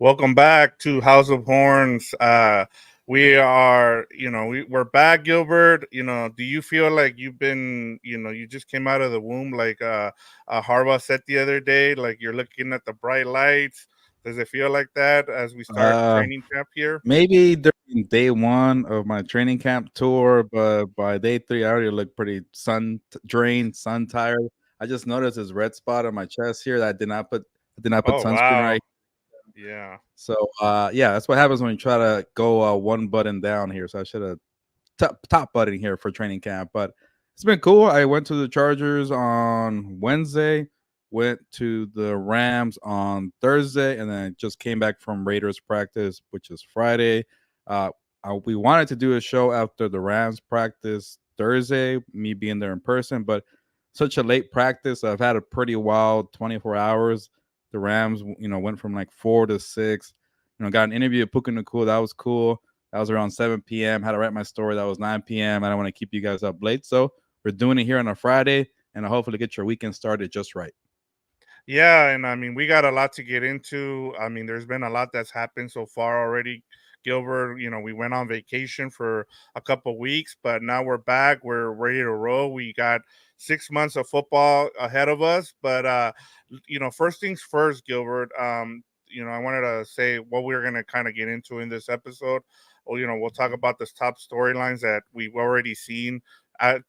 Welcome back to House of Horns. We are, we're back, Gilbert. Do you feel like you've been, you just came out of the womb, like Harbaugh said the other day, like you're looking at the bright lights? Does it feel like that as we start Uh, training camp here? Maybe during day one of my training camp tour, but by day three, I already look pretty drained, sun tired. I just noticed this red spot on my chest here that I did not put Oh, sunscreen wow. right. Yeah. So yeah, that's what happens when you try to go one button down here. So I should have top button here for training camp, but it's been cool. I went to the Chargers on Wednesday, went to the Rams on Thursday, and then just came back from Raiders practice, which is Friday. Uh, we wanted to do a show after the Rams practice Thursday, me being there in person, but such a late practice. I've had a pretty wild 24 hours. The Rams, went from like 4 to 6. Got an interview at Puka Nacua. That was cool. That was around 7 p.m. Had to write my story. That was 9 p.m. I don't want to keep you guys up late. So we're doing it here on a Friday, and I hopefully get your weekend started just right. Yeah, and I mean, we got a lot to get into. I mean, there's been a lot that's happened so far already, Gilbert. We went on vacation for a couple weeks, but now we're back. We're ready to roll. We got 6 months of football ahead of us. But first things first, Gilbert. I wanted to say what we're gonna kind of get into in this episode. Well, we'll talk about the top storylines that we've already seen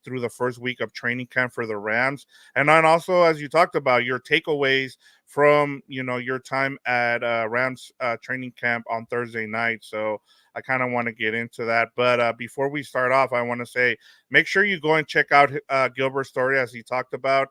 through the first week of training camp for the Rams, and then also, as you talked about, your takeaways from your time at Rams training camp on Thursday night. So I kind of want to get into that. But before we start off, I want to say make sure you go and check out Gilbert's story as he talked about.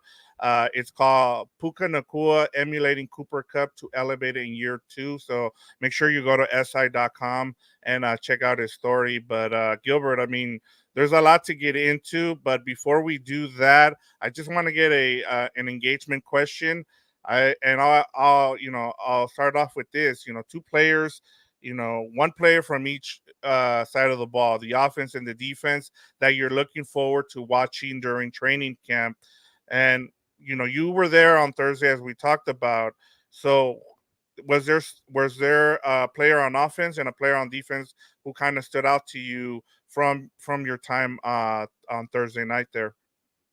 It's called Puka Nacua Emulating Cooper Cup to Elevate in Year Two. So make sure you go to si.com and check out his story. But Gilbert, I mean, there's a lot to get into. But before we do that, I just want to get a an engagement question. I'll start off with this. Two players. One player from each side of the ball, the offense and the defense, that you're looking forward to watching during training camp. And you were there on Thursday as we talked about. So was there a player on offense and a player on defense who kind of stood out to you from your time on Thursday night there?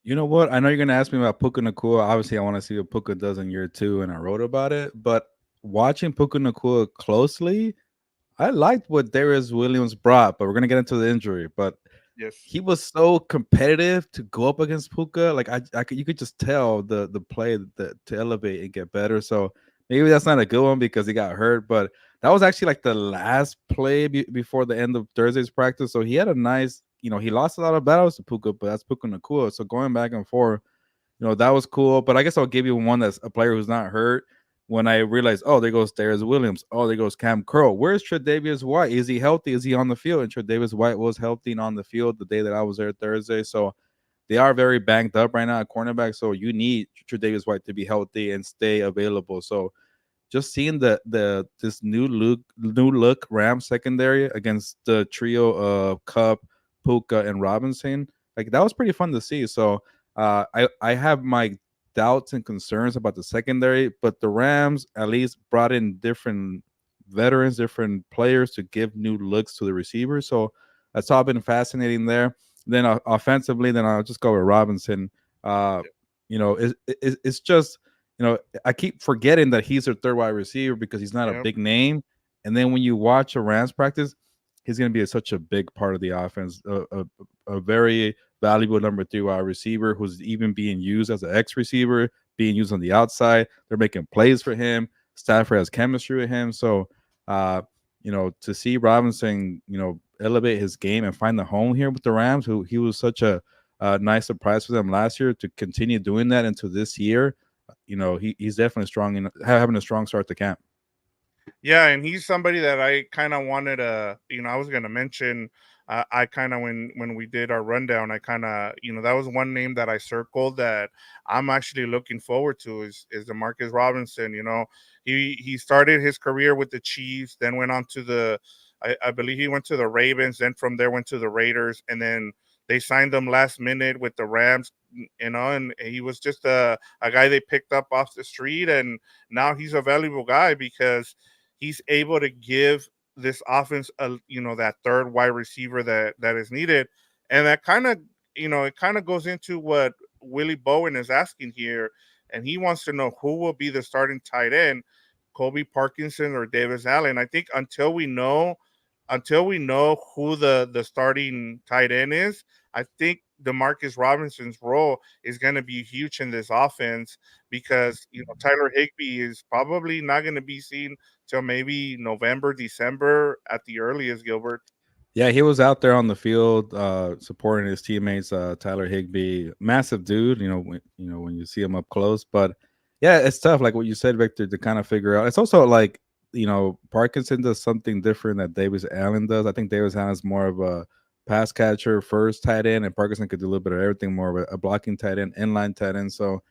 You know what? I know you're gonna ask me about Puka Nacua. Obviously, I want to see what Puka does in year two, and I wrote about it. But watching Puka Nacua closely, I liked what Darius Williams brought. But we're gonna get into the injury. But Yes. he was so competitive to go up against Puka. Like you could just tell the play to elevate and get better. So maybe that's not a good one because he got hurt. But that was actually like the last play before the end of Thursday's practice. So he had a nice, he lost a lot of battles to Puka, but that's Puka Nakua. So going back and forth, that was cool. But I guess I'll give you one that's a player who's not hurt. When I realized, oh, there goes Darius Williams. Oh, there goes Cam Curl. Where's Tre'Davious White? Is he healthy? Is he on the field? And Tre'Davious White was healthy and on the field the day that I was there Thursday. So they are very banged up right now at cornerback. So you need Tre'Davious White to be healthy and stay available. So just seeing this new look Ram secondary against the trio of Cup, Puka, and Robinson, like that was pretty fun to see. So I have my doubts and concerns about the secondary, but the Rams at least brought in different veterans, different players to give new looks to the receivers. So that's all been fascinating there. Then offensively, then I'll just go with Robinson. Uh, it's just I keep forgetting that he's their third wide receiver because he's not a Yep. big name. And then when you watch a Rams practice, he's going to be such a big part of the offense. A very valuable number three wide receiver who's even being used as an X receiver, being used on the outside. They're making plays for him. Stafford has chemistry with him. So, to see Robinson, elevate his game and find the home here with the Rams, who he was such a nice surprise for them last year, to continue doing that into this year. He's definitely strong and having a strong start to camp. Yeah, and he's somebody that I kind of wanted to, I was gonna mention. I kind of when we did our rundown, I kind of, that was one name that I circled that I'm actually looking forward to is Demarcus Robinson. He started his career with the Chiefs, then went on to I believe he went to the Ravens, then from there went to the Raiders, and then they signed him last minute with the Rams. And he was just a guy they picked up off the street, and now he's a valuable guy because he's able to give this offense that third wide receiver that is needed. And that kind of it kind of goes into what Willie Bowen is asking here, and he wants to know who will be the starting tight end, Kobe Parkinson or Davis Allen. I think until we know who the starting tight end is, I think Demarcus Robinson's role is going to be huge in this offense, because Tyler Higbee is probably not going to be seen till maybe November, December at the earliest. Gilbert. Yeah, he was out there on the field supporting his teammates. Tyler Higbee, massive dude. When you see him up close, but yeah, it's tough. Like what you said, Victor, to kind of figure out. It's also like Parkinson does something different that Davis Allen does. I think Davis Allen is more of a pass catcher, first tight end, and Parkinson could do a little bit of everything, more of a blocking tight end, inline tight end. So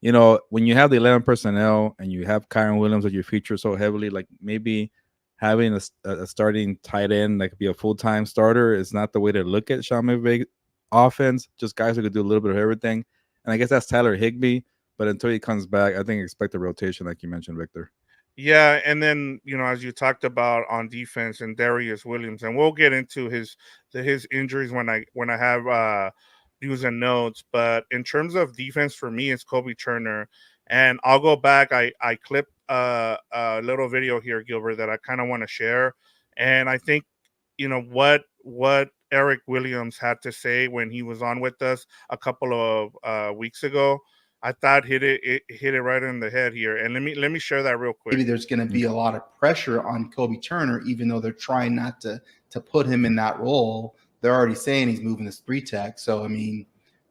when you have the 11 personnel and you have Kyron Williams that you feature so heavily, like maybe having a starting tight end that could be a full-time starter is not the way to look at Sean McVay offense. Just guys who could do a little bit of everything. And I guess that's Tyler Higbee. But until he comes back, I think expect a rotation like you mentioned, Victor. Yeah, and then as you talked about on defense and Darius Williams, and we'll get into his injuries when I have news and notes. But in terms of defense, for me, it's Kobe Turner, and I'll go back. I clipped a little video here, Gilbert, that I kind of want to share, and I think what Eric Williams had to say when he was on with us a couple of weeks ago. I thought hit it right in the head here, and let me share that real quick. Maybe there's going to be a lot of pressure on Kobe Turner, even though they're trying not to put him in that role. They're already saying he's moving this 3-tech. So I mean,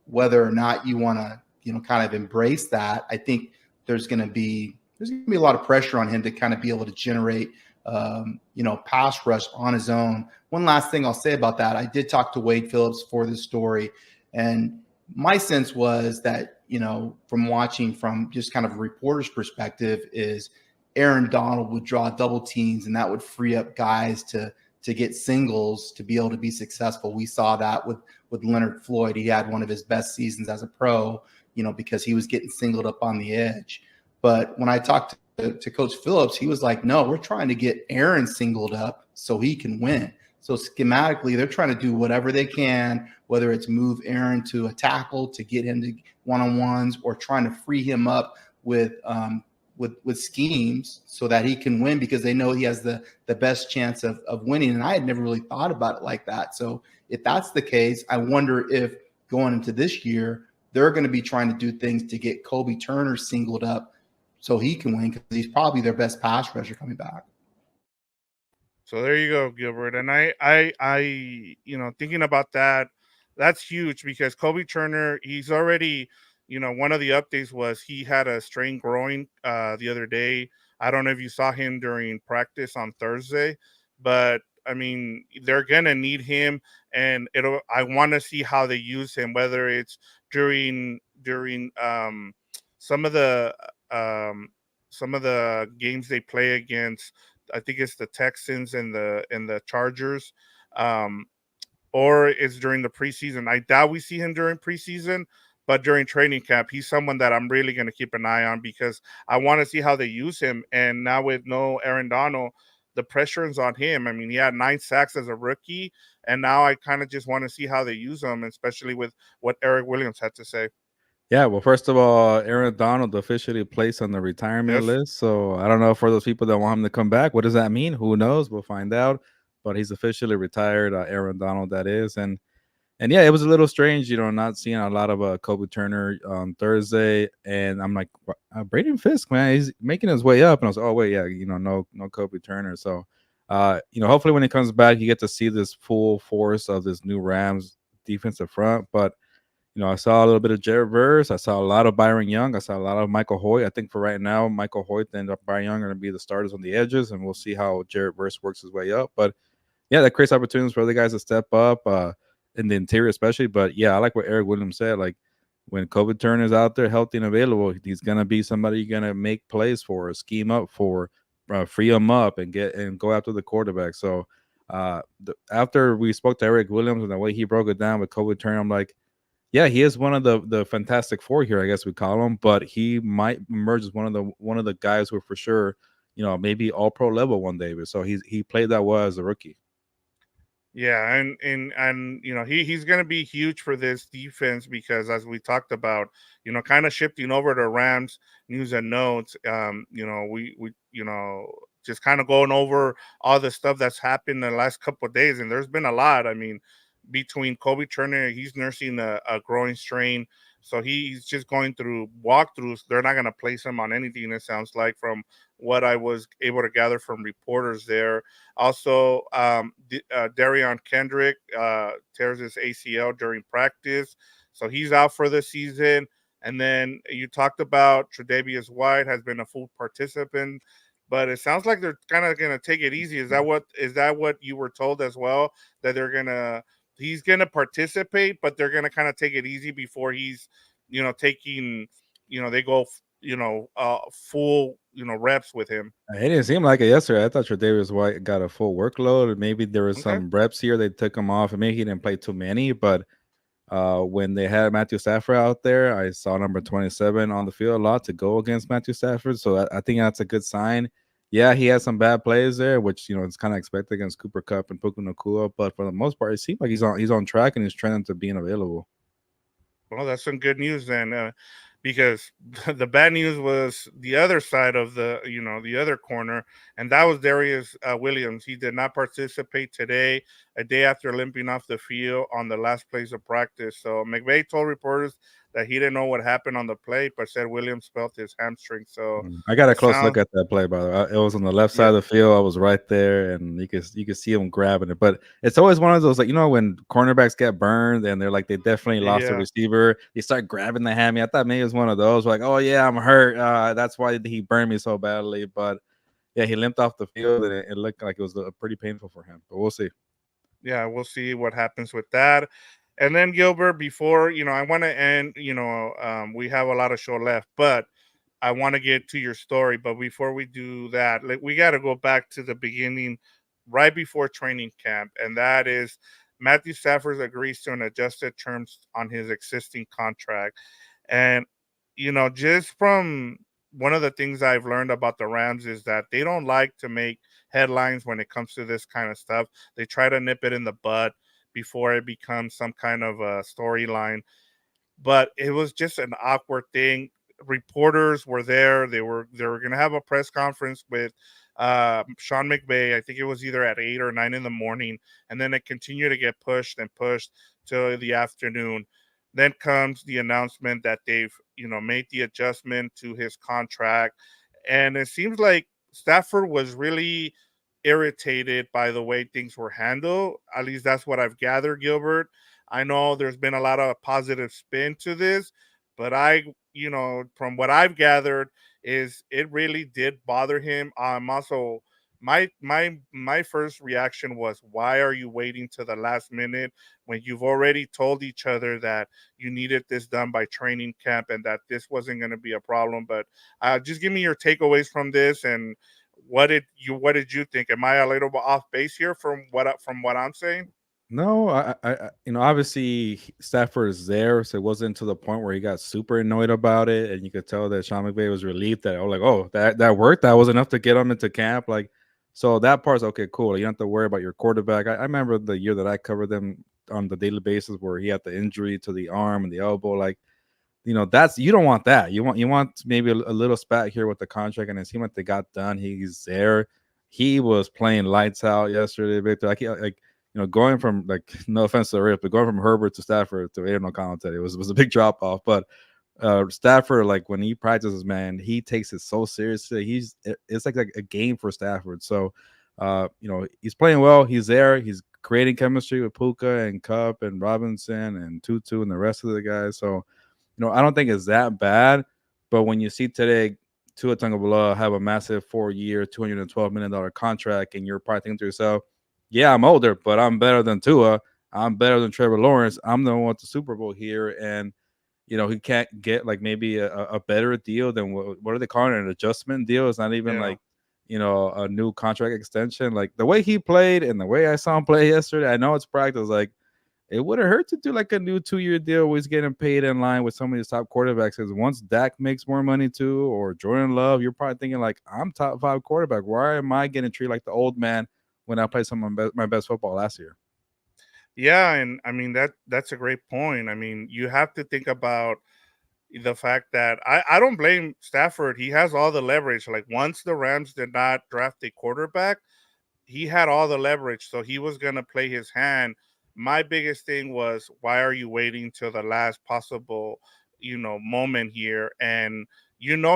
whether or not you want to kind of embrace that, I think there's going to be a lot of pressure on him to kind of be able to generate pass rush on his own. One last thing I'll say about that, I did talk to Wade Phillips for this story, and my sense was that, from watching from just kind of a reporter's perspective, is Aaron Donald would draw double teams, and that would free up guys to get singles to be able to be successful. We saw that with Leonard Floyd. He had one of his best seasons as a pro, because he was getting singled up on the edge. But when I talked to Coach Phillips, he was like, no, we're trying to get Aaron singled up so he can win. So schematically, they're trying to do whatever they can, whether it's move Aaron to a tackle to get him to one-on-ones, or trying to free him up with schemes so that he can win, because they know he has the best chance of winning. And I had never really thought about it like that. So if that's the case, I wonder if going into this year, they're going to be trying to do things to get Kobe Turner singled up so he can win, because he's probably their best pass rusher coming back. So there you go, Gilbert. And I thinking about that, that's huge, because Kobe Turner, he's already, one of the updates was he had a strained groin the other day. I don't know if you saw him during practice on Thursday, but I mean, they're gonna need him, and I want to see how they use him, whether it's during some of the um, some of the games they play against. I think it's the Texans and the Chargers, um, or it's during the preseason. I doubt we see him during preseason, but during training camp, he's someone that I'm really going to keep an eye on, because I want to see how they use him. And now with no Aaron Donald, the pressure is on him. I mean, he had 9 sacks as a rookie, and now I kind of just want to see how they use him, especially with what Eric Williams had to say. Yeah, well, first of all, Aaron Donald officially placed on the retirement Yes. list. So I don't know, for those people that want him to come back, what does that mean? Who knows? We'll find out. But he's officially retired, Aaron Donald, that is. And yeah, it was a little strange, not seeing a lot of Kobe Turner on Thursday. And I'm like, Braden Fisk, man, he's making his way up. And I was, oh wait, yeah, no Kobe Turner. So, hopefully when he comes back, you get to see this full force of this new Rams defensive front. But I saw a little bit of Jared Verse. I saw a lot of Byron Young. I saw a lot of Michael Hoyt. I think for right now, Michael Hoyt and Byron Young are going to be the starters on the edges, and we'll see how Jared Verse works his way up. But yeah, that creates opportunities for other guys to step up in the interior, especially. But yeah, I like what Eric Williams said. Like, when Kobe Turner is out there healthy and available, he's going to be somebody you're going to make plays for, scheme up for, free him up, and go after the quarterback. So after we spoke to Eric Williams and the way he broke it down with Kobe Turner, I'm like, yeah, he is one of the Fantastic Four here, I guess we call him, but he might emerge as one of the guys who are for sure maybe all pro level one day. But so he played that well as a rookie. Yeah, and he's going to be huge for this defense because as we talked about, kind of shifting over to Rams news and notes. We just kind of going over all the stuff that's happened in the last couple of days, and there's been a lot. I mean, between Kobe Turner, he's nursing a growing strain, so he's just going through walkthroughs. They're not going to place him on anything. It sounds like from what I was able to gather from reporters there. Also, Darion Kendrick tears his ACL during practice, so he's out for the season. And then you talked about Tre'Davious White has been a full participant, but it sounds like they're kind of going to take it easy. Is that what you were told as well? That he's gonna participate, but they're gonna kind of take it easy before he's taking they go full reps with him. It didn't seem like it yesterday. I thought Tre'Davious White got a full workload. And maybe there was Okay. some reps here they took him off, and maybe he didn't play too many. But when they had Matthew Stafford out there, I saw number 27 on the field a lot to go against Matthew Stafford. So I think that's a good sign. Yeah, he had some bad plays there, which it's kind of expected against Cooper Cup and Puka Nacua. But for the most part, it seems like he's on track and he's trending to being available. Well, that's some good news then, because the bad news was the other side of the other corner, and that was Darius Williams. He did not participate today, a day after limping off the field on the last plays of practice. So McVay told reporters that he didn't know what happened on the play, but said Williams felt his hamstring. So I got a it close look sounds, at that play, by the way. It was on the left side yeah, of the field. I was right there, and you could see him grabbing it. But it's always one of those, like, when cornerbacks get burned and they're like they definitely lost the yeah. receiver. They start grabbing the hammy. I thought maybe it was one of those, like, oh yeah, I'm hurt. That's why he burned me so badly. But yeah, he limped off the field, and it looked like it was pretty painful for him. But we'll see. Yeah, we'll see what happens with that. And then Gilbert, before I want to end. We have a lot of show left, but I want to get to your story. But before we do that, like, we got to go back to the beginning, right before training camp, and that is Matthew Stafford agrees to an adjusted terms on his existing contract. And just from one of the things I've learned about the Rams is that they don't like to make headlines when it comes to this kind of stuff. They try to nip it in the bud before it becomes some kind of a storyline, but it was just an awkward thing. Reporters were there. They were going to have a press conference with Sean McVay. I think it was either at 8 or 9 in the morning, and then it continued to get pushed and pushed till the afternoon. Then comes the announcement that they've made the adjustment to his contract, and it seems like Stafford was really irritated by the way things were handled. At least that's what I've gathered, Gilbert. I know there's been a lot of positive spin to this, but from what I've gathered, is it really did bother him. Also, my first reaction was, why are you waiting to the last minute when you've already told each other that you needed this done by training camp and that this wasn't going to be a problem? But just give me your takeaways from this, and what did you think? Am I a little bit off base here from what I'm saying? No, obviously Stafford is there, so it wasn't to the point where he got super annoyed about it, and you could tell that Sean McVay was relieved that, oh, like, oh, that worked. That was enough to get him into camp. Like, so that part's okay, cool. You don't have to worry about your quarterback. I remember the year that I covered them on the daily basis where he had the injury to the arm and the elbow. Like, that's, you don't want that. You want maybe a little spat here with the contract, and it seemed like they got done. He's there. He was playing lights out yesterday, Victor. Like going from, like, no offense to Rip, but going from Herbert to Stafford to Aiden O'Connell today was a big drop off. But Stafford, like, when he practices, man, he takes it so seriously. It's like a game for Stafford. So he's playing well. He's there. He's creating chemistry with Puka and Cup and Robinson and Tutu and the rest of the guys. So I don't think it's that bad. But when you see today Tua Tagovailoa have a massive 4-year, $212 million contract, and you're probably thinking to yourself, yeah, I'm older, but I'm better than Tua. I'm better than Trevor Lawrence. I'm the one with the Super Bowl here. And, he can't get, like, maybe a better deal than what are they calling it? An adjustment deal. It's not even Yeah. like, a new contract extension. Like, the way he played and the way I saw him play yesterday, I know it's practice. Like, it wouldn't hurt to do like a new 2 year deal where he's getting paid in line with some of these top quarterbacks. Because once Dak makes more money too, or Jordan Love, you're probably thinking like, I'm top five quarterback. Why am I getting treated like the old man when I played some of my best football last year? Yeah, and I mean that's a great point. I mean, you have to think about the fact that I don't blame Stafford. He has all the leverage. Like once the Rams did not draft a quarterback, he had all the leverage, so he was gonna play his hand. My biggest thing was, why are you waiting till the last possible, moment here? And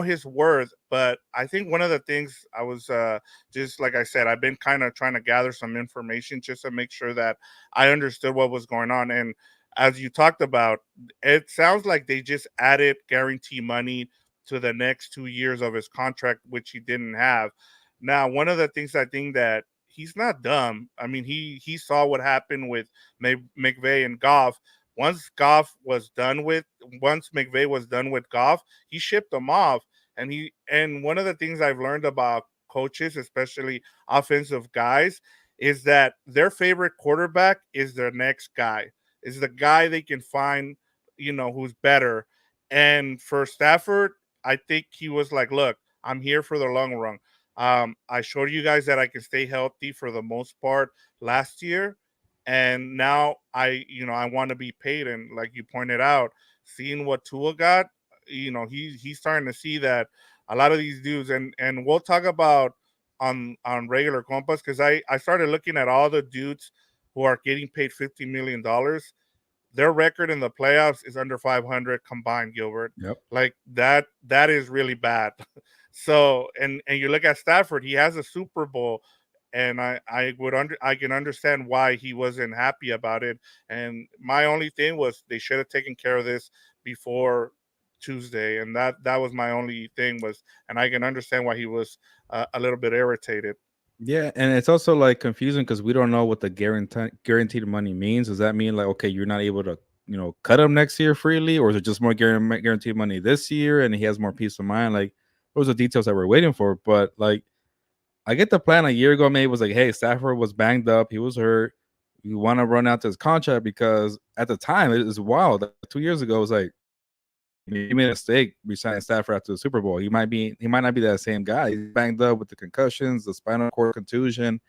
his worth. But I think one of the things I was just like I said, I've been kind of trying to gather some information just to make sure that I understood what was going on. And as you talked about, it sounds like they just added guarantee money to the next 2 years of his contract, which he didn't have. Now, one of the things I think that he's not dumb. I mean, he saw what happened with McVay and Goff. Once Goff was done with, once McVay was done with Goff, he shipped him off. And one of the things I've learned about coaches, especially offensive guys, is that their favorite quarterback is their next guy, is the guy they can find, who's better. And for Stafford, I think he was like, look, I'm here for the long run. I showed you guys that I can stay healthy for the most part last year, and now I want to be paid. And like you pointed out, seeing what Tua got, he's starting to see that a lot of these dudes, and we'll talk about on regular compass, because I started looking at all the dudes who are getting paid $50 million. Their record in the playoffs is under 500 combined, Gilbert. Yep. Like that is really bad. So, and you look at Stafford, he has a Super Bowl, and I can understand why he wasn't happy about it. And my only thing was, they should have taken care of this before Tuesday, and that was my only thing was, and I can understand why he was a little bit irritated. Yeah, and it's also like confusing because we don't know what the guaranteed money means. Does that mean like, okay, you're not able to cut him next year freely, or is it just more guaranteed money this year and he has more peace of mind? Like those are details that we're waiting for. But like I get the plan a year ago, maybe was like, hey, Stafford was banged up, he was hurt. You want to run out his contract because at the time it was wild. Like, 2 years ago, it was like he made a mistake resigning Stafford after the Super Bowl. He might not be that same guy. He's banged up with the concussions, the spinal cord contusion,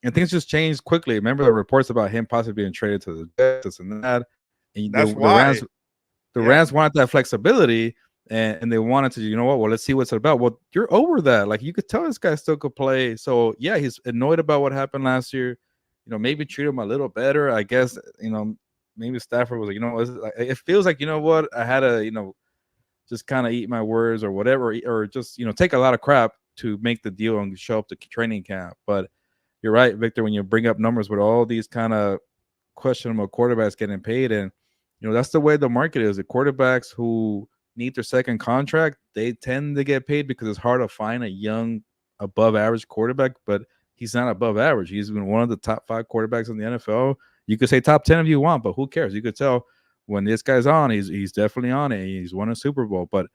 and things just changed quickly. Remember the reports about him possibly being traded to the Jets, this and that. And That's the why, Rams, the yeah, Rams wanted that flexibility, and they wanted to, what? Well, let's see what's about. Well, you're over that. Like you could tell this guy still could play. So yeah, he's annoyed about what happened last year. Maybe treat him a little better. I guess, maybe Stafford was like, it feels like, what? I had to, just kind of eat my words or whatever, or just, take a lot of crap to make the deal and show up to training camp. But you're right, Victor, when you bring up numbers with all these kind of questionable quarterbacks getting paid, and that's the way the market is. The quarterbacks who need their second contract, they tend to get paid because it's hard to find a young above average quarterback, but he's not above average. He's been one of the top 5 quarterbacks in the NFL. You could say top 10 if you want, but who cares? You could tell when this guy's on, he's definitely on it. He's won a Super Bowl. But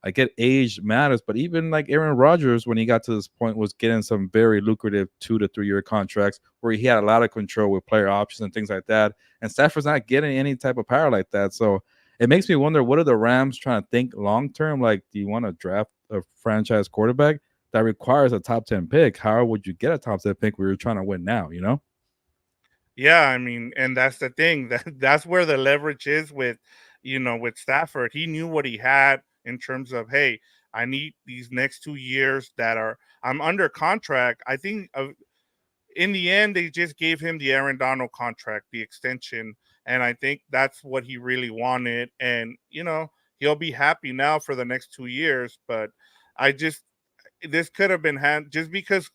I get age matters, but even like Aaron Rodgers, when he got to this point, was getting some very lucrative 2 to 3 year contracts where he had a lot of control with player options and things like that. And Stafford's not getting any type of power like that. So it makes me wonder, what are the Rams trying to think long term? Like, do you want to draft a franchise quarterback that requires a top 10 pick? How would you get a top 10 pick where you're trying to win now? yeah. I mean, and that's the thing, that's where the leverage is with, with Stafford. He knew what he had in terms of, hey, I need these next 2 years that are I'm under contract. I think in the end, they just gave him the Aaron Donald contract, the extension, and I think that's what he really wanted. And he'll be happy now for the next 2 years. But I just this could have been just because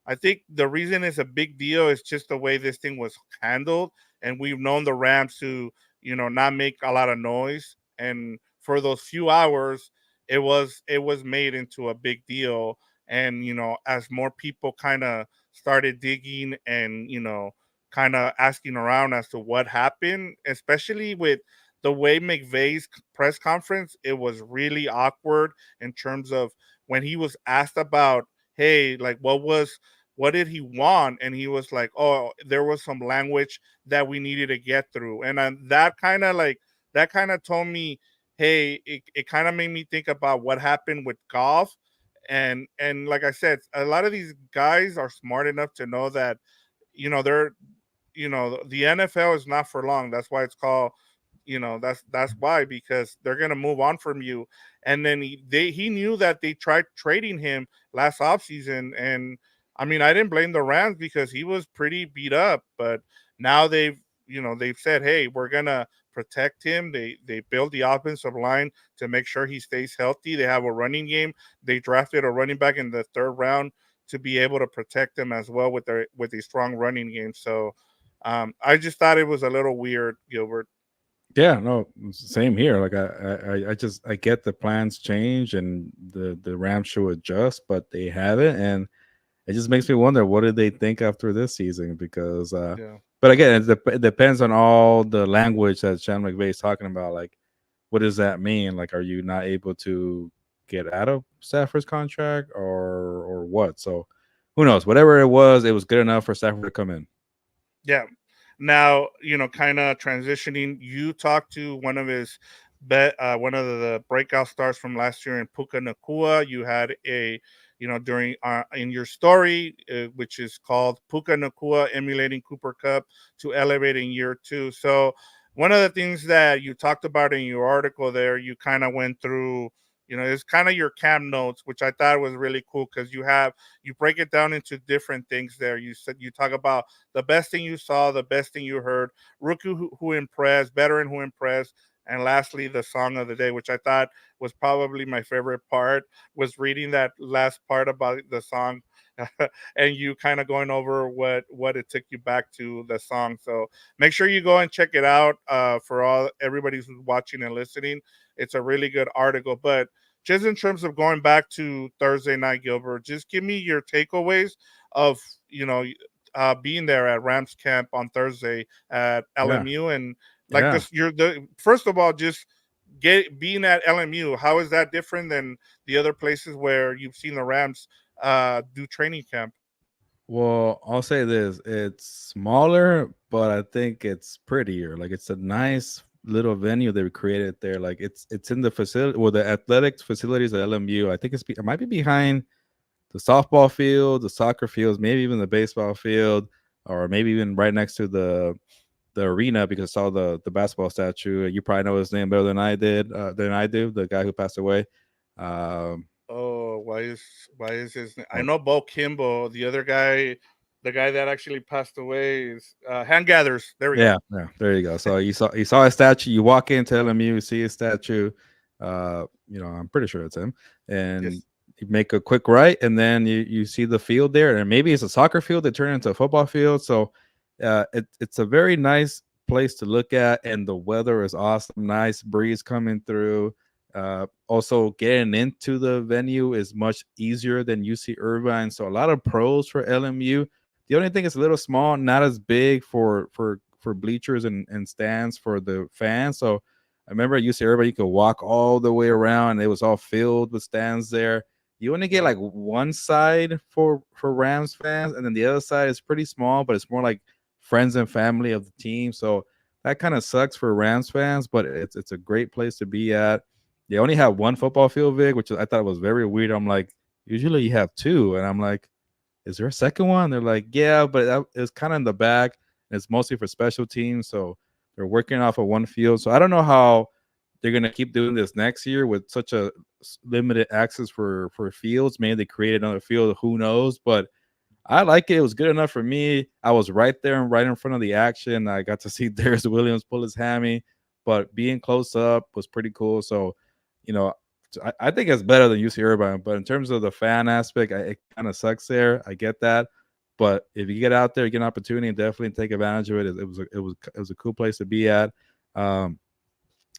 I think the reason it's a big deal is just the way this thing was handled, and we've known the Rams to, not make a lot of noise, and for those few hours, it was made into a big deal, and as more people kind of started digging and kind of asking around as to what happened, especially with the way McVay's press conference, it was really awkward in terms of when he was asked about, hey, like what was what did he want? And he was like, oh, there was some language that we needed to get through. And that kind of told me, hey, it kind of made me think about what happened with golf. And like I said, a lot of these guys are smart enough to know that, they're, the NFL is not for long. That's why it's called, that's why, because they're gonna move on from you. And then he knew that they tried trading him last offseason. And I mean, I didn't blame the Rams because he was pretty beat up. But now they've said, hey, we're gonna protect him. They build the offensive line to make sure he stays healthy. They have a running game. They drafted a running back in the third round to be able to protect him as well with a strong running game. So I just thought it was a little weird, Gilbert. Yeah, no, same here. Like I get the plans change and the Rams should adjust, but they haven't, and it just makes me wonder what did they think after this season? Because, Yeah. but again, it depends on all the language that Sean McVay is talking about. Like, what does that mean? Like, are you not able to get out of Stafford's contract or what? So, who knows? Whatever it was good enough for Stafford to come in. Yeah. Now, kind of transitioning, you talked to one of the breakout stars from last year in Puka Nacua. You had during in your story, which is called Puka Nacua emulating Cooper Cup to elevate in year two. So, one of the things that you talked about in your article there, you kind of went through. It's kind of your camp notes, which I thought was really cool because you break it down into different things there. You said you talk about the best thing you saw, the best thing you heard, rookie who impressed, veteran who impressed, and lastly the song of the day, which I thought was probably my favorite part, was reading that last part about the song. And you kind of going over what it took you back to the song. So make sure you go and check it out, for all everybody who's watching and listening. It's a really good article. But just in terms of going back to Thursday night, Gilbert, just give me your takeaways of, you know being there at Rams camp on Thursday at Yeah, LMU. And like yeah. this, you're the first of all, just get being at LMU. How is that different than the other places where you've seen the Rams do training camp? Well, I'll say this: it's smaller, but I think it's prettier. Like it's a nice little venue they created there. Like it's in the facility, well, the athletics facilities at LMU. I think it might be behind the softball field, the soccer fields, maybe even the baseball field, or maybe even right next to the arena because I saw the basketball statue. You probably know his name better than I do. The guy who passed away. Um, Oh, why is his? I oh, know Bo Kimbo. The other guy, the guy that actually passed away, is Hand Gathers. There we go. yeah, there you go. So you saw a statue. You walk in, tell him you see a statue. I'm pretty sure it's him, and Yes. you make a quick right, and then you see the field there, and maybe it's a soccer field that turned into a football field. So, it's a very nice place to look at, and the weather is awesome. Nice breeze coming through. Also, getting into the venue is much easier than UC Irvine. So a lot of pros for LMU. The only thing is a little small, not as big for bleachers and stands for the fans. So I remember at UC Irvine, you could walk all the way around, and it was all filled with stands there. You only get Yeah. like one side for Rams fans, and then the other side is pretty small, but it's more like friends and family of the team. So that kind of sucks for Rams fans, but it's a great place to be at. They only have one football field, Vic, which I thought was very weird. I'm like, usually you have two, and I'm like, is there a second one? They're like, yeah, but it's kind of in the back. And it's mostly for special teams, so they're working off of one field. So I don't know how they're gonna keep doing this next year with such a limited access for fields. Maybe they create another field. Who knows? But I like it. It was good enough for me. I was right there and right in front of the action. I got to see Darius Williams pull his hammy, but being close up was pretty cool. So, you know, I think it's better than UC Irvine. But in terms of the fan aspect, it kind of sucks there. I get that. But if you get out there, get an opportunity, definitely take advantage of it. It was a cool place to be at. Um,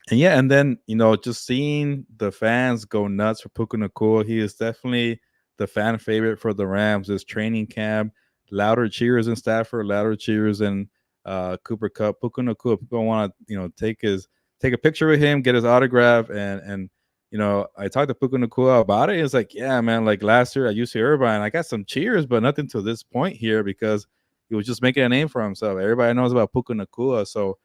and yeah, and then just seeing the fans go nuts for Puka Nacua, he is definitely the fan favorite for the Rams. This training camp, louder cheers in Stafford, louder cheers in Cooper Cup. Puka Nacua, people want to take a picture with him, get his autograph, and I talked to Puka Nacua about it. It's like, yeah, man, like last year at UC Irvine, I got some cheers, but nothing to this point here because he was just making a name for himself. Everybody knows about Puka Nacua. So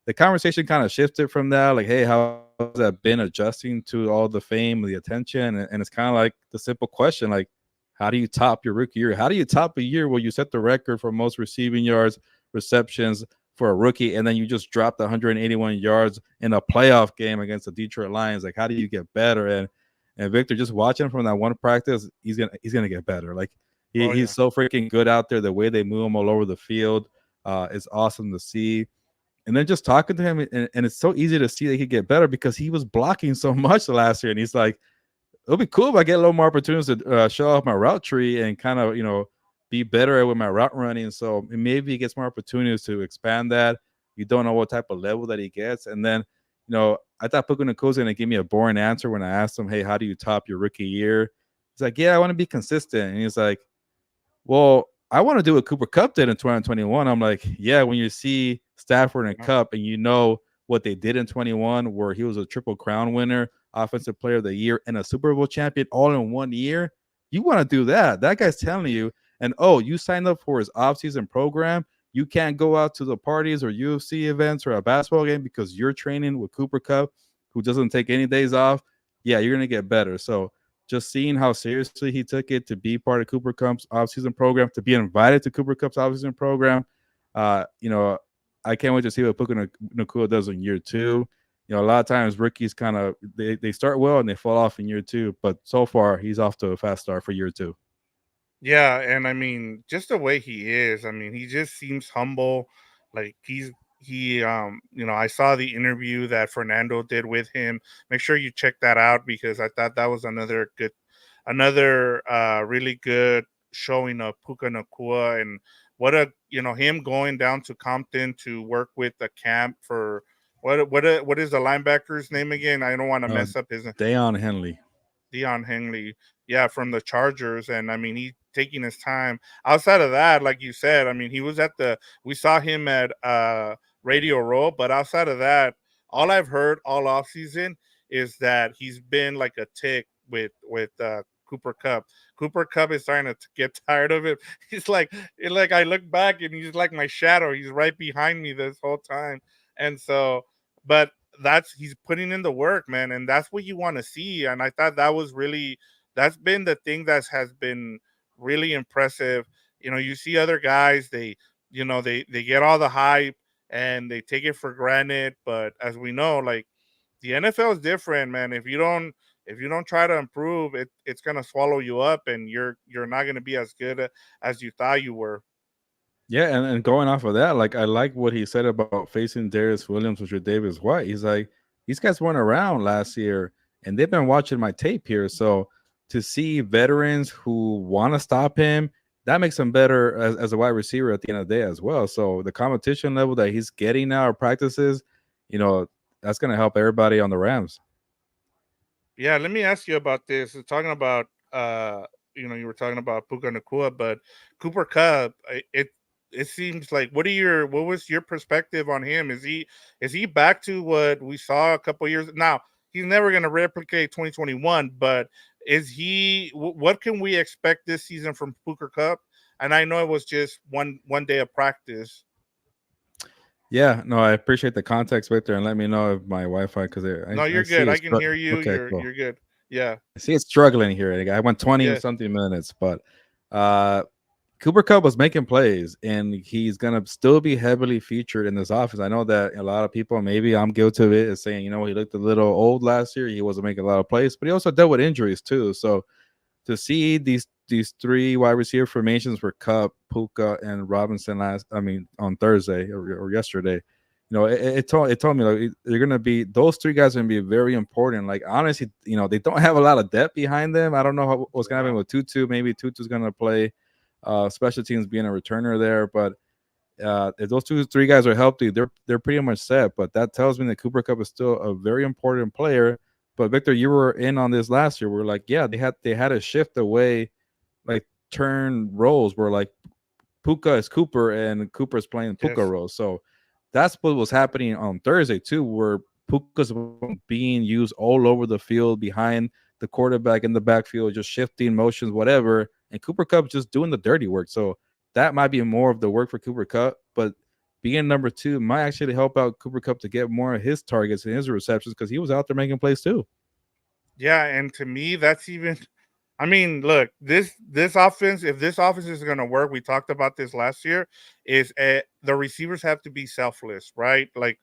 the conversation kind of shifted from that. Like, hey, how's that been adjusting to all the fame, the attention? And it's kind of like the simple question, like, how do you top your rookie year? How do you top a year where you set the record for most receiving yards, receptions for a rookie, and then you just dropped 181 yards in a playoff game against the Detroit Lions? Like, how do you get better? And Victor, just watching from that one practice, he's gonna get better. Like Oh he's yeah. so freaking good out there. The way they move him all over the field is awesome to see. And then just talking to him, and it's so easy to see that he get better because he was blocking so much last year, and he's like, it'll be cool if I get a little more opportunities to show off my route tree and kind of, be better with my route running. So maybe he gets more opportunities to expand that. You don't know what type of level that he gets. And then, I thought Puka Nacua was going to give me a boring answer when I asked him, hey, how do you top your rookie year? He's like, yeah, I want to be consistent. And he's like, well, I want to do what Cooper Kupp did in 2021. I'm like, yeah, when you see Stafford and Yeah. Kupp and you know what they did in 21, where he was a triple crown winner, offensive player of the year, and a Super Bowl champion all in 1 year, you want to do that. That guy's telling you, and oh, you signed up for his offseason program. You can't go out to the parties or UFC events or a basketball game because you're training with Cooper Kupp, who doesn't take any days off. Yeah, you're gonna get better. So just seeing how seriously he took it to be part of Cooper Kupp's offseason program, to be invited to Cooper Kupp's offseason program. Uh, you know, I can't wait to see what Puka Nacua does in year two. A lot of times rookies kind of they start well and they fall off in year two, but so far he's off to a fast start for year two. Yeah, and I mean, just the way he is, I mean, he just seems humble. Like I saw the interview that Fernando did with him. Make sure you check that out because I thought that was another really good showing of Puka Nakua and what a him going down to Compton to work with the camp for what is the linebacker's name again? I don't want to Uh, mess up his Dayon Henley. Dion Henley, yeah, from the Chargers, and I mean he taking his time. Outside of that, like you said, I mean he was at the we saw him at Radio Row, but outside of that, all I've heard all off season is that he's been like a tick with Cooper Cup. Cooper Cup is starting to get tired of it. He's like I look back and he's like my shadow. He's right behind me this whole time, and so, but he's putting in the work, man, and that's what you want to see. And I thought that's been the thing that has been really impressive. You see other guys, they get all the hype and they take it for granted, but as we know, like the NFL is different, man. If you don't try to improve, it's gonna swallow you up, and you're not gonna be as good as you thought you were. Yeah, and going off of that, like I like what he said about facing Darius Williams with Davis White. He's like, these guys weren't around last year, and they've been watching my tape here. So to see veterans who want to stop him, that makes him better as a wide receiver at the end of the day as well. So the competition level that he's getting now at practices, you know, that's going to help everybody on the Rams. Yeah, let me ask you about this. Talking about you were talking about Puka Nakua, but Cooper Cup, it seems like what was your perspective on him? Is he back to what we saw a couple years now? He's never going to replicate 2021, but what can we expect this season from Puka Cup? And I know it was just one day of practice. Yeah, no, I appreciate the context, Victor, and let me know if my Wi-Fi because No, I you're see good. I it's can hear you. okay, You're cool. you're good. Yeah. I see it's struggling here. I went 20 Yeah. something minutes, but uh Cooper Kupp was making plays, and he's gonna still be heavily featured in this offense. I know that a lot of people, maybe I'm guilty of it, is saying, he looked a little old last year. He wasn't making a lot of plays, but he also dealt with injuries too. So to see these three wide receiver formations for Cup, Puka, and Robinson on Thursday or yesterday, it told me like they're gonna be those three guys are gonna be very important. Like honestly, they don't have a lot of depth behind them. I don't know what's gonna happen with Tutu. Maybe Tutu's gonna play special teams being a returner there, but if those three guys are healthy, they're pretty much set. But that tells me that Cooper Kupp is still a very important player. But Victor, you were in on this last year. We're like, yeah, they had to shift away, like turn roles where like Puka is Cooper and Cooper is playing Puka Yes. roles. So that's what was happening on Thursday too, where Puka's being used all over the field behind the quarterback in the backfield, just shifting motions, whatever. And Cooper Cup just doing the dirty work. So that might be more of the work for Cooper Cup, but being number two might actually help out Cooper Cup to get more of his targets and his receptions because he was out there making plays too. Yeah, and to me, that's even. I mean, look, this offense. If this offense is going to work, we talked about this last year. Is the receivers have to be selfless, right? Like,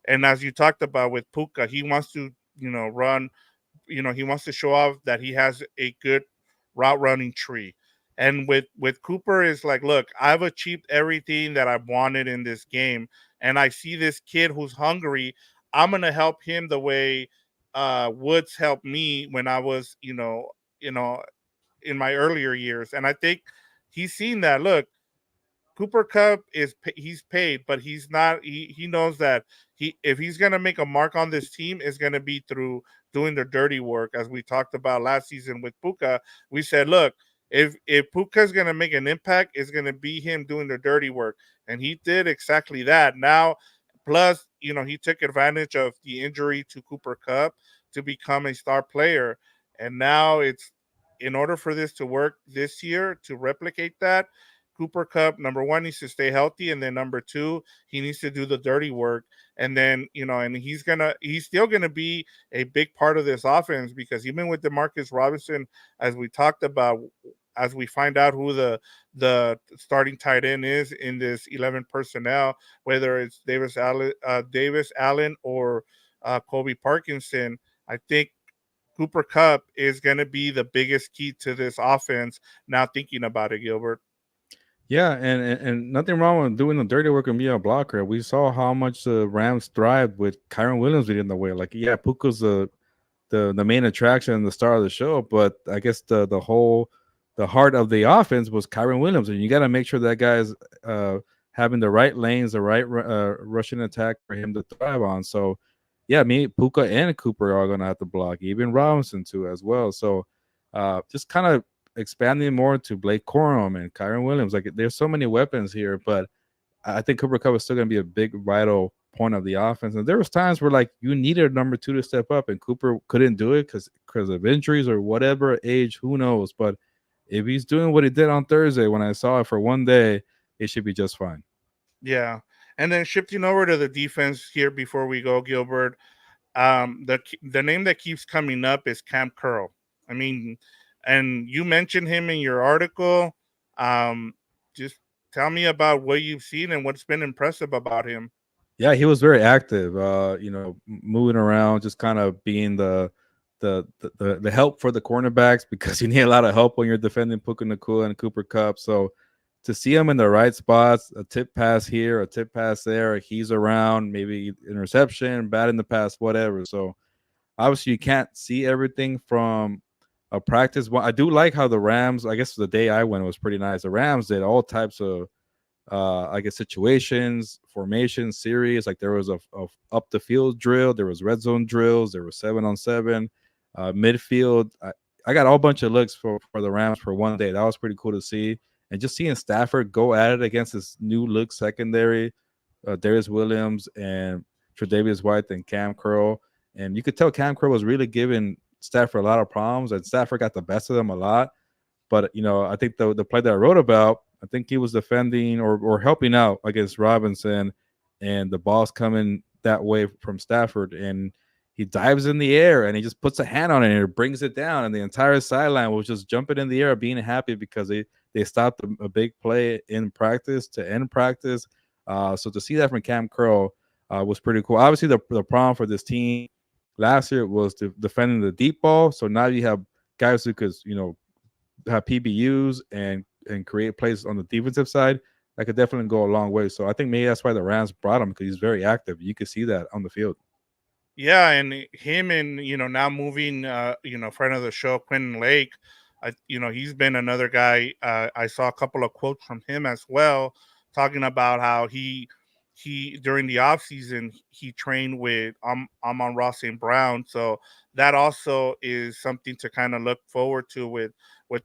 and as you talked about with Puka, he wants to, run. He wants to show off that he has a good route running tree. And with Cooper is like, look, I've achieved everything that I wanted in this game, and I see this kid who's hungry. I'm gonna help him the way Woods helped me when I was, you know, in my earlier years. And I think he's seen that. Look, Cooper Cup he's paid, but he's not. He knows that if he's gonna make a mark on this team, is gonna be through doing the dirty work. As we talked about last season with Puka, we said, look, if Puka's gonna make an impact, it's gonna be him doing the dirty work, and he did exactly that. Now, plus, he took advantage of the injury to Cooper Cup to become a star player, and now it's in order for this to work this year to replicate that. Cooper Cup, number one, needs to stay healthy, and then number two, he needs to do the dirty work. And then, and he's still gonna be a big part of this offense because even with Demarcus Robinson, as we talked about, as we find out who the starting tight end is in this 11 personnel, whether it's Davis Allen or Kobe Parkinson, I think Cooper Cup is going to be the biggest key to this offense. Now thinking about it, Gilbert. Yeah, and nothing wrong with doing the dirty work and being a blocker. We saw how much the Rams thrived with Kyron Williams leading the way. Like, yeah, Puka's the main attraction and the star of the show, but I guess the heart of the offense was Kyron Williams, and you got to make sure that guy's having the right lanes, the right rushing attack for him to thrive on. So, yeah, me, Puka, and Cooper are going to have to block, even Robinson too as well. So, just kind of expanding more to Blake Corum and Kyron Williams. Like, there's so many weapons here, but I think Cooper Cup is still going to be a big vital point of the offense. And there was times where like you needed a number two to step up, and Cooper couldn't do it because of injuries or whatever age, who knows. But if he's doing what he did on Thursday, when I saw it for one day, it should be just fine. Yeah. And then shifting over to the defense here before we go, Gilbert, the name that keeps coming up is Cam Curl. I mean, and you mentioned him in your article. Just tell me about what you've seen and what's been impressive about him. Yeah, he was very active. Moving around, just kind of being the help for the cornerbacks because you need a lot of help when you're defending Puka Nacua and Cooper Cup. So to see him in the right spots, a tip pass here, a tip pass there, he's around, maybe interception, bat in the pass, whatever. So obviously you can't see everything from a practice. Well, I do like how the Rams, I guess the day I went was pretty nice. The Rams did all types of I guess situations, formation series. Like there was a up the field drill, there was red zone drills, there was 7-on-7, midfield. I got a whole bunch of looks for the Rams for one day. That was pretty cool to see. And just seeing Stafford go at it against this new look secondary, Darius Williams and Tre'Davious White and Cam Curl. And you could tell Cam Curl was really giving Stafford a lot of problems, and Stafford got the best of them a lot. But I think the play that I wrote about, I think he was defending or helping out against Robinson, and the ball's coming that way from Stafford, and he dives in the air and he just puts a hand on it and it brings it down, and the entire sideline was just jumping in the air, being happy because they stopped a big play in practice to end practice. So to see that from Cam Curl was pretty cool. Obviously, the problem for this team last year was defending the deep ball. So now you have guys who could have PBUs and create plays on the defensive side. That could definitely go a long way. So I think maybe that's why the Rams brought him, because he's very active. You could see that on the field. Yeah, and him and now moving friend of the show Quentin Lake, he's been another guy. I saw a couple of quotes from him as well, talking about how he during the off season he trained with Amon-Ra St. Brown, so that also is something to kind of look forward to with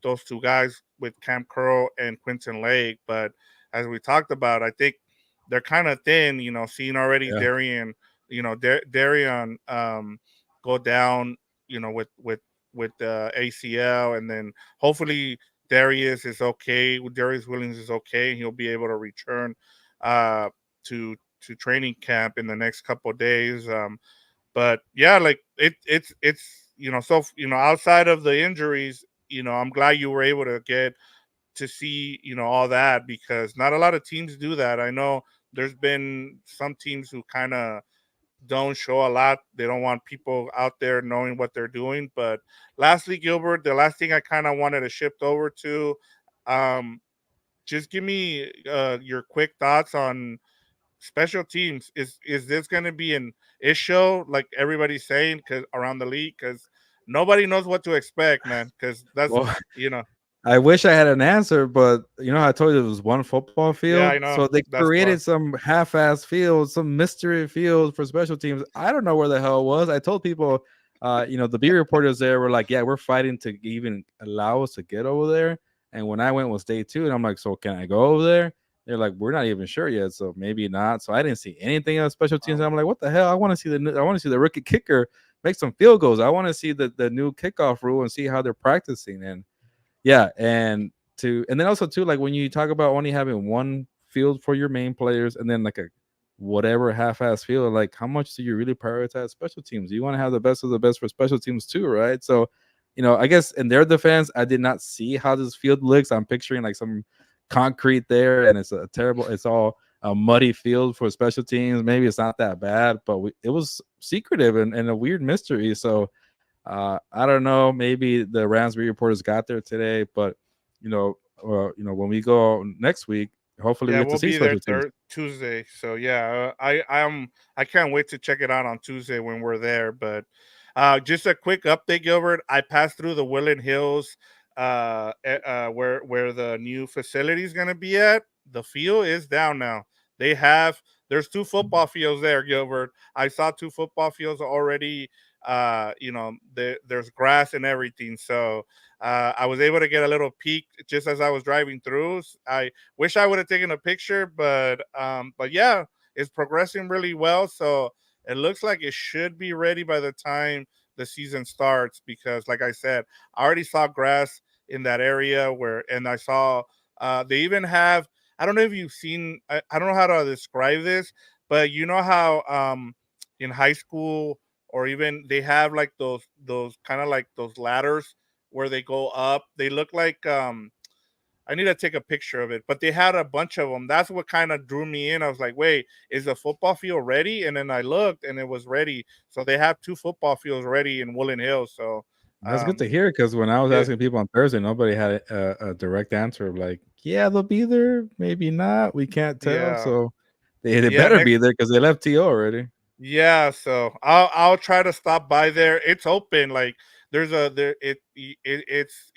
those two guys, with Cam Curl and Quentin Lake. But as we talked about, I think they're kind of thin. Seeing already Yeah. Darian go down, with the ACL, and then hopefully Darius Williams is okay, and he'll be able to return uh, to training camp in the next couple of days. But yeah, like it's outside of the injuries, I'm glad you were able to get to see all that, because not a lot of teams do that. I know there's been some teams who kind of don't show a lot. They don't want people out there knowing what they're doing. But lastly, Gilbert, the last thing I kind of wanted to shift over to, um, just give me your quick thoughts on special teams. Is this going to be an issue, like everybody's saying, because around the league? Because nobody knows what to expect, man. Because that's Well, you know, I wish I had an answer, but I told you it was one football yeah, field. I So know they that's created why. some half-ass field, some mystery field for special teams. I don't know where the hell it was. I told people, the B reporters there were like, yeah, we're fighting to even allow us to get over there. And when I went was day 2, and I'm like, so can I go over there? They're like, we're not even sure yet, so maybe not. So I didn't see anything on special teams. Um, I'm like, what the hell? I want to see the rookie kicker make some field goals. I want to see the new kickoff rule and see how they're practicing. And yeah, and then also too, like when you talk about only having one field for your main players and then like a whatever half-ass field, like how much do you really prioritize special teams? You want to have the best of the best for special teams too, right? So, I guess in their defense, I did not see how this field looks. I'm picturing like some concrete there, and it's all a muddy field for special teams. Maybe it's not that bad, but it was secretive and a weird mystery. So I don't know. Maybe the Ramsby reporters got there today, but when we go next week, hopefully we Yeah, get to we'll see be there special teams. Tuesday. So yeah, I can't wait to check it out on Tuesday when we're there. But just a quick update, Gilbert. I passed through the Woodland Hills, where the new facility is gonna be at. The field is down now. They have There's two football fields there, Gilbert. I saw two football fields already. There's grass and everything. So I was able to get a little peek just as I was driving through. I wish I would have taken a picture, but yeah, it's progressing really well. So it looks like it should be ready by the time the season starts. Because, like I said, I already saw grass in that area and I saw they even have. I don't know if you've seen. I don't know how to describe this, but you know how in high school, or even they have like those kind of like those ladders where they go up. They look like I need to take a picture of it, but they had a bunch of them. That's what kind of drew me in. I was like, wait, is the football field ready? And then I looked and it was ready. So they have two football fields ready in Woodland Hills. So That's good to um, hear because when I was yeah, asking people on Thursday, nobody had a direct answer of like, yeah, they'll be there, maybe not. We can't tell. yeah, So they yeah. better be there because they left TO already. Yeah, so I'll try to stop by there. It's open. Like there's a there it's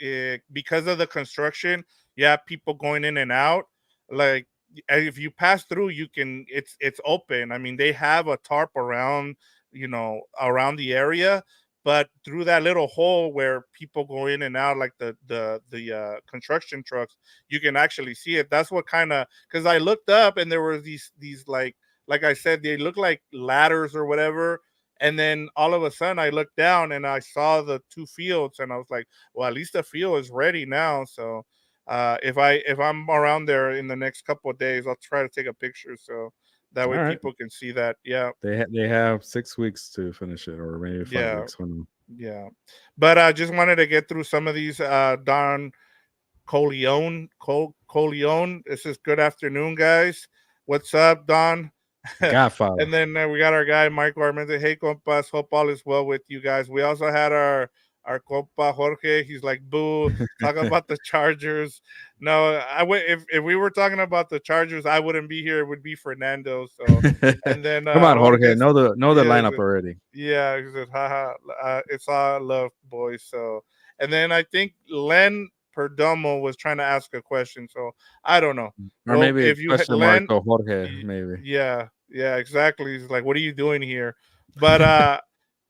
because of the construction. You have people going in and out. Like if you pass through, you can. It's open. I mean, they have a tarp around the area, but through that little hole where people go in and out, like the construction trucks, you can actually see it. That's what kind of, because I looked up and there were these like I said, they look like ladders or whatever. And then all of a sudden, I looked down and I saw the two fields, and I was like, "Well, at least the field is ready now." So, if I'm around there in the next couple of days, I'll try to take a picture so that All way right. people can see that. Yeah, They have 6 weeks to finish it, or maybe five yeah, weeks. Who knows? yeah. But I just wanted to get through some of these. Don Coleon. This is good afternoon, guys. What's up, Don? Godfather. And then we got our guy Mike Armenta. Hey, compas, hope all is well with you guys. We also had our compa Jorge. He's like, boo, talking about the Chargers. No, I would if we were talking about the Chargers, I wouldn't be here. It would be Fernando. So, and then Come on, Jorge. Jorge's, Know the yeah, lineup already. yeah, he said, haha, it's all love, boys. So, and then I think Len Perdomo was trying to ask a question. So I don't know. Or Well, maybe a if you had question mark Len, to Jorge, maybe. yeah, yeah, exactly. He's like, what are you doing here? But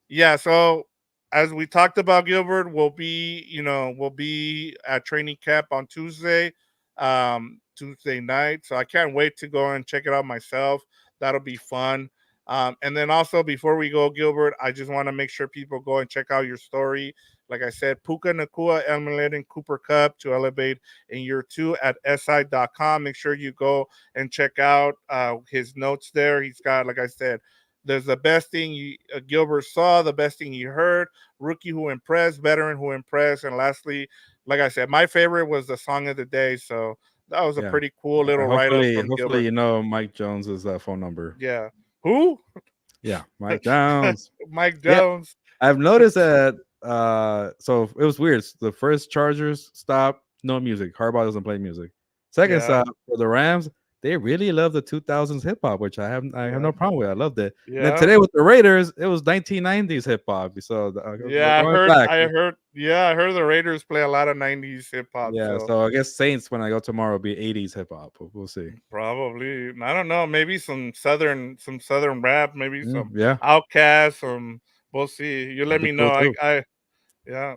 yeah. So as we talked about, Gilbert, we'll be at training camp on Tuesday night. So I can't wait to go and check it out myself. That'll be fun. And then also before we go, Gilbert, I just want to make sure people go and check out your story. Like I said, Puka Nacua emulating Cooper Cup to elevate in year 2 at si.com. Make sure you go and check out his notes there. He's got, like I said, there's the best thing Gilbert saw, the best thing he heard, rookie who impressed, veteran who impressed, and lastly, like I said, my favorite was the song of the day. So that was a Yeah. pretty cool little write up from Hopefully, Gilbert. you know Mike Jones's phone number. Yeah. Who? Yeah, Mike Jones. Mike Yeah, Jones. I've noticed that. So it was weird. The first Chargers stop, no music. Harbaugh doesn't play music. Second Yeah. stop for the Rams, they really love the 2000s hip hop, which I have Yeah. no problem with. I loved it. And then Yeah. today with the Raiders, it was 1990s hip hop. So we're Yeah, going back. I heard the Raiders play a lot of 90s hip hop, Yeah, so so I guess Saints when I go tomorrow will be 80s hip hop. We'll see. probably I don't know, maybe some southern rap, maybe some Yeah, Outcast, some we'll see. You let that'd be me cool know. too. I yeah,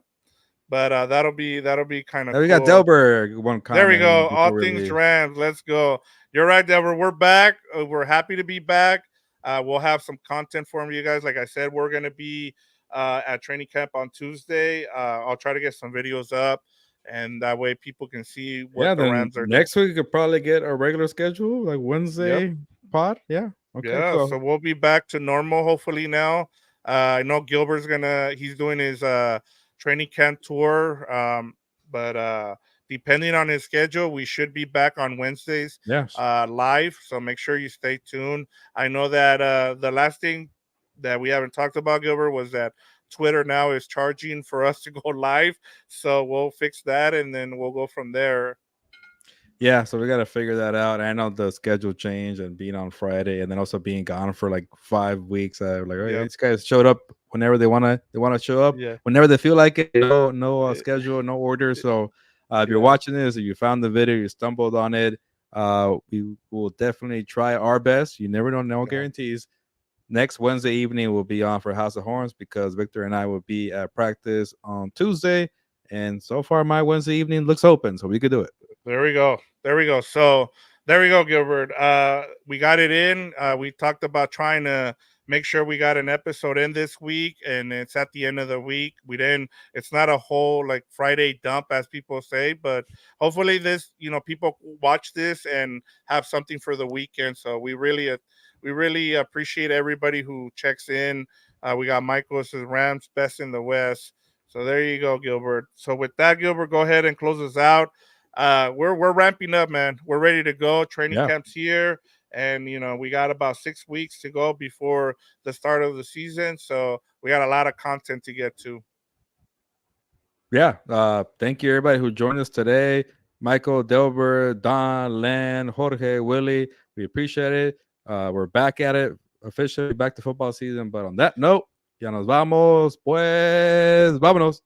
but that'll be kind of Now we got cool. Delberg one There we comment go. All before we things leave. Rams. Let's go. You're right, Deborah. We're back. We're happy to be back. We'll have some content for you guys. Like I said, we're going to be at training camp on Tuesday. I'll try to get some videos up, and that way people can see what Yeah, the then Rams are doing. next week we could probably get a regular schedule, like Yep. Wednesday pod. Yeah. Okay, Yeah. cool. So we'll be back to normal hopefully now. I know Gilbert's he's doing his training camp tour. But depending on his schedule, we should be back on Wednesdays Yes. live. So make sure you stay tuned. I know that the last thing that we haven't talked about, Gilbert, was that Twitter now is charging for us to go live. So we'll fix that and then we'll go from there. Yeah, so we got to figure that out. I know the schedule change and being on Friday, and then also being gone for like 5 weeks. Like, oh, yeah, Yep. these guys showed up whenever they wanna show up, Yeah. whenever they feel like it. No Eh, schedule, no order. So if you're Yeah. watching this, or you found the video, you stumbled on it, we will definitely try our best. You never know, no Yeah. guarantees. Next Wednesday evening, we'll be on for House of Horns because Victor and I will be at practice on Tuesday. And so far, my Wednesday evening looks open, so we could do it. There we go. There we go. So there we go, Gilbert. We got it in. We talked about trying to make sure we got an episode in this week, and it's at the end of the week. We didn't. It's not a whole like Friday dump, as people say, but hopefully this, people watch this and have something for the weekend. So we really appreciate everybody who checks in. We got Michael says Rams best in the West. So there you go, Gilbert. So with that, Gilbert, go ahead and close us out. We're ramping up, man. We're ready to go. Training Yeah. camp's here, and we got about 6 weeks to go before the start of the season. So we got a lot of content to get to. Yeah. Thank you, everybody who joined us today. Michael, Delbert, Don, Len, Jorge, Willie. We appreciate it. We're back at it, officially back to football season. But on that note, ya nos vamos, pues, vámonos.